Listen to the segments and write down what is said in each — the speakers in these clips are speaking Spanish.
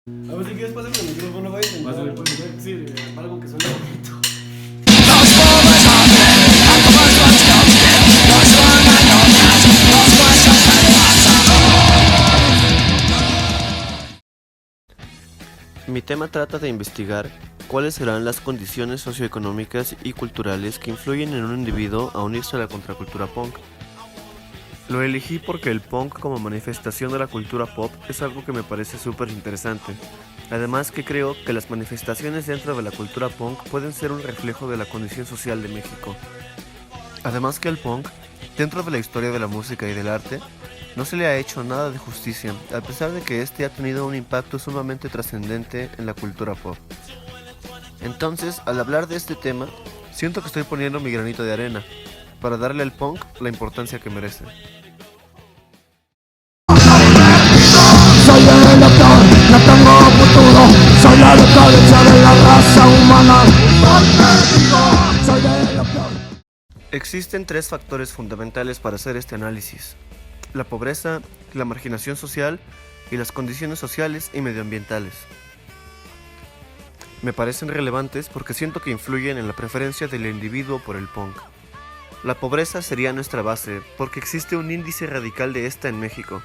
A ver si quieres pasarme el micrófono, güey. Pásale, pues. Sí, algo que suene bonito. Mi tema trata de investigar cuáles serán las condiciones socioeconómicas y culturales que influyen en un individuo a unirse a la contracultura punk. Lo elegí porque el punk como manifestación de la cultura pop es algo que me parece súper interesante. Además que creo que las manifestaciones dentro de la cultura punk pueden ser un reflejo de la condición social de México. Además que el punk, dentro de la historia de la música y del arte, no se le ha hecho nada de justicia, a pesar de que este ha tenido un impacto sumamente trascendente en la cultura pop. Entonces, al hablar de este tema, siento que estoy poniendo mi granito de arena, para darle al punk la importancia que merece. Soy el doctor, no tengo futuro. Soy la decadencia de la raza humana. Soy el doctor. Existen tres factores fundamentales para hacer este análisis: la pobreza, la marginación social y las condiciones sociales y medioambientales. Me parecen relevantes porque siento que influyen en la preferencia del individuo por el punk. La pobreza sería nuestra base porque existe un índice radical de esta en México.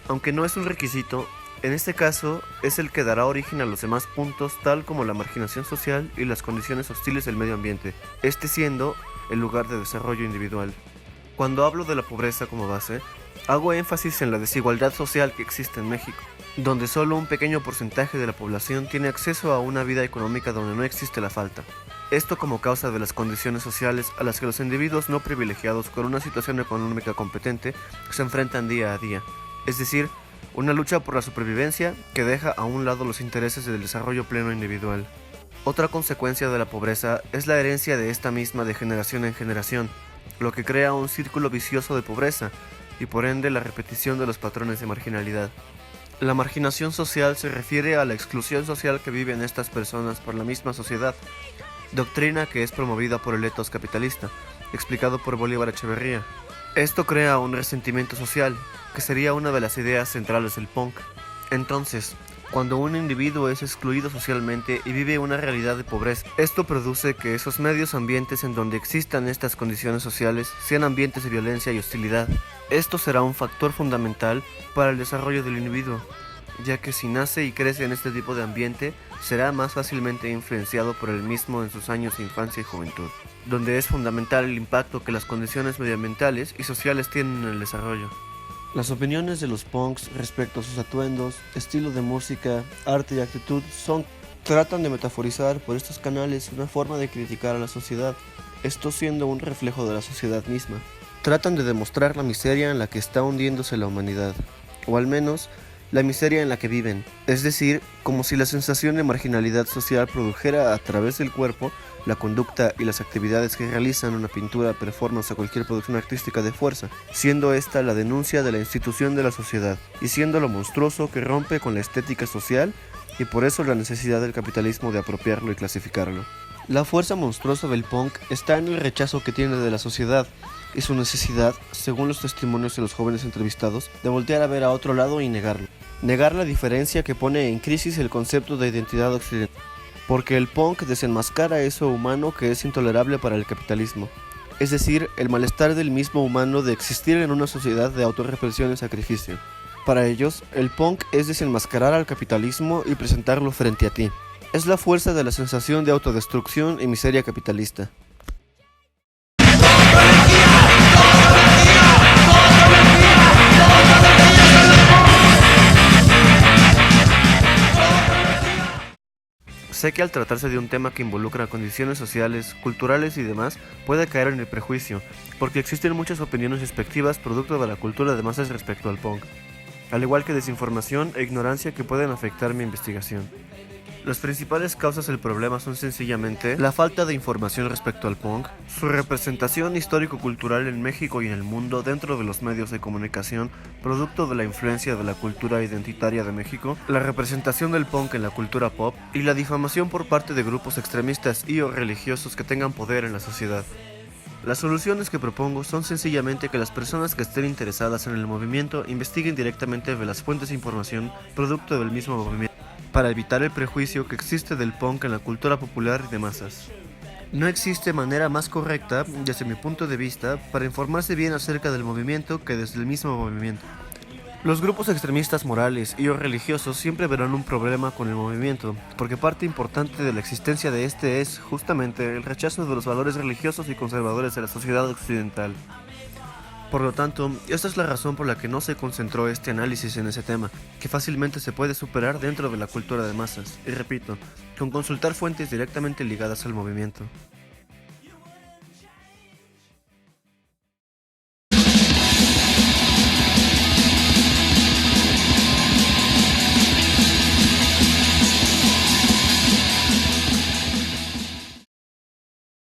Aunque no es un requisito, en este caso es el que dará origen a los demás puntos, tal como la marginación social y las condiciones hostiles del medio ambiente, este siendo el lugar de desarrollo individual. Cuando hablo de la pobreza como base, hago énfasis en la desigualdad social que existe en México, donde solo un pequeño porcentaje de la población tiene acceso a una vida económica donde no existe la falta. Esto como causa de las condiciones sociales a las que los individuos no privilegiados con una situación económica competente se enfrentan día a día. Es decir, una lucha por la supervivencia que deja a un lado los intereses del desarrollo pleno individual. Otra consecuencia de la pobreza es la herencia de esta misma de generación en generación, lo que crea un círculo vicioso de pobreza y por ende la repetición de los patrones de marginalidad. La marginación social se refiere a la exclusión social que viven estas personas por la misma sociedad, doctrina que es promovida por el etos capitalista, explicado por Bolívar Echeverría. Esto crea un resentimiento social, que sería una de las ideas centrales del punk. Entonces, cuando un individuo es excluido socialmente y vive una realidad de pobreza, esto produce que esos medios ambientes en donde existan estas condiciones sociales sean ambientes de violencia y hostilidad. Esto será un factor fundamental para el desarrollo del individuo, ya que si nace y crece en este tipo de ambiente, será más fácilmente influenciado por el mismo en sus años de infancia y juventud, donde es fundamental el impacto que las condiciones medioambientales y sociales tienen en el desarrollo. Las opiniones de los punks respecto a sus atuendos, estilo de música, arte y actitud tratan de metaforizar por estos canales una forma de criticar a la sociedad, esto siendo un reflejo de la sociedad misma. Tratan de demostrar la miseria en la que está hundiéndose la humanidad, o al menos la miseria en la que viven, es decir, como si la sensación de marginalidad social produjera a través del cuerpo la conducta y las actividades que realizan una pintura, performance o cualquier producción artística de fuerza, siendo esta la denuncia de la institución de la sociedad, y siendo lo monstruoso que rompe con la estética social y por eso la necesidad del capitalismo de apropiarlo y clasificarlo. La fuerza monstruosa del punk está en el rechazo que tiene de la sociedad y su necesidad, según los testimonios de los jóvenes entrevistados, de voltear a ver a otro lado y negarlo. Negar la diferencia que pone en crisis el concepto de identidad occidental, porque el punk desenmascara eso humano que es intolerable para el capitalismo, es decir, el malestar del mismo humano de existir en una sociedad de autorrepresión y sacrificio. Para ellos, el punk es desenmascarar al capitalismo y presentarlo frente a ti. Es la fuerza de la sensación de autodestrucción y miseria capitalista. Sé que al tratarse de un tema que involucra condiciones sociales, culturales y demás, puede caer en el prejuicio, porque existen muchas opiniones despectivas producto de la cultura de masas respecto al punk, al igual que desinformación e ignorancia que pueden afectar mi investigación. Las principales causas del problema son sencillamente la falta de información respecto al punk, su representación histórico-cultural en México y en el mundo dentro de los medios de comunicación, producto de la influencia de la cultura identitaria de México, la representación del punk en la cultura pop y la difamación por parte de grupos extremistas y o religiosos que tengan poder en la sociedad. Las soluciones que propongo son sencillamente que las personas que estén interesadas en el movimiento investiguen directamente de las fuentes de información producto del mismo movimiento. para evitar el prejuicio que existe del punk en la cultura popular y de masas. No existe manera más correcta, desde mi punto de vista, para informarse bien acerca del movimiento que desde el mismo movimiento. Los grupos extremistas morales y o religiosos siempre verán un problema con el movimiento, porque parte importante de la existencia de este es, justamente, el rechazo de los valores religiosos y conservadores de la sociedad occidental. Por lo tanto, esta es la razón por la que no se concentró este análisis en ese tema, que fácilmente se puede superar dentro de la cultura de masas, y repito, con consultar fuentes directamente ligadas al movimiento.